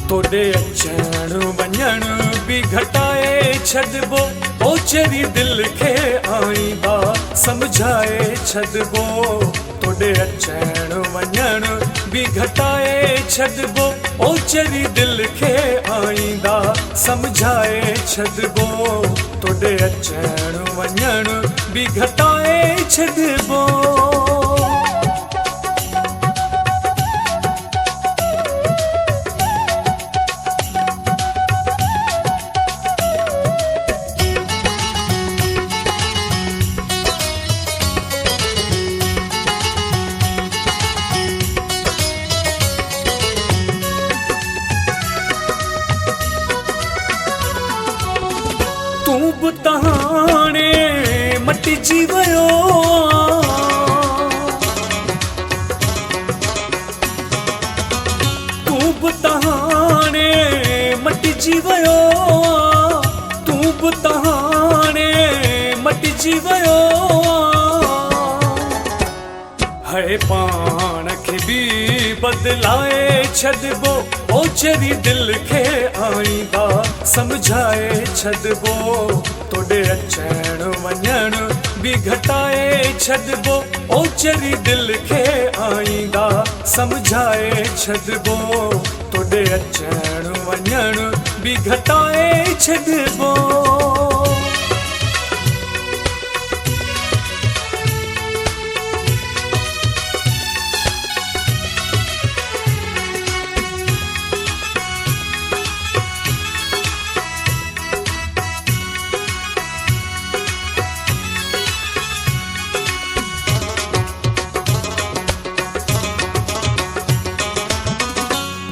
तोड़े अचण वञण भी घटाए छॾिबो ओचरी दिल खे आईंदा समझाए छॾिबो तोड़े अचण वञण भी घटाए छॾिबो ओचरी दिल खे आईंदा समझाए छॾिबो तोड़े अचण वञण भी घटाए छॾिबो। तूं बि त हाणे मटिजी वियो तूं बि त हाणे मटिजी वियो तूं बि त हाणे मटिजी वियो है पाण खे बि बदलाए छॾिबो ओचरी दिल खे आईंदा समझाए छॾिबो तोड़े अचण वञण भी घटाए छॾिबो ओचरी दिल खे आईंदा समझाए छॾिबो तोड़े अचण वञण भी घटाए छॾिबो।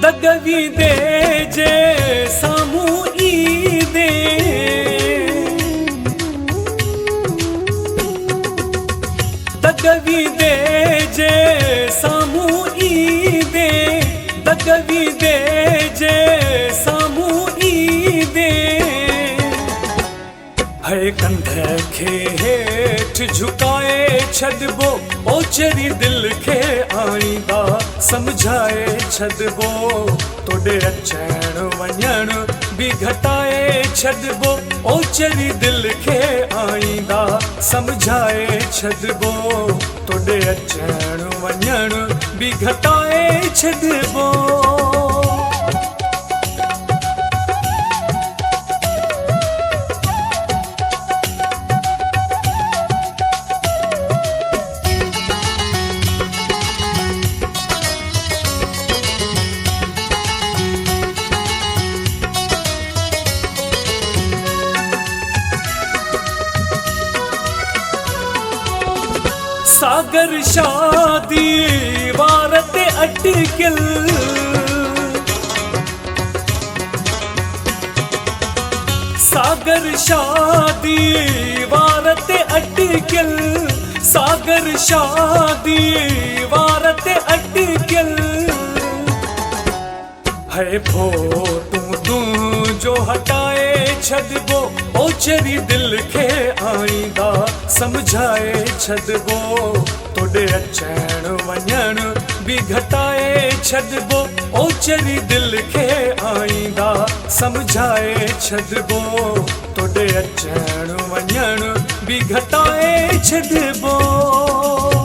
दगवी दे जे सामूं ईंदे दगवी दे जे सामूं ईंदे दगवी दे जे सामूं ईंदे है कंध खे हेठि झुकाए छॾिबो ओचरी दिल खे आईंदा समझाए छॾिबो तोड़े अचण वञण भी घटाए छॾिबो ओचरी दिल खे आईंदा समझाए छॾिबो तोड़े अचण वञण भी घटाए छॾिबो। सागर शादी वार ते अटकिल सागर शादी वार ते अटकिल सागर शादी वार ते अटकिल है फोटू तूं जो हटाए छॾिबो ओचरी दिल खे आईंदा समझाए छॾिबो तोड़े अचण वञण भी घटाए छॾिबो ओचरी दिल खे आईंदा समझाए छॾिबो तोड़े अचण वञण भी घटाए छॾिबो।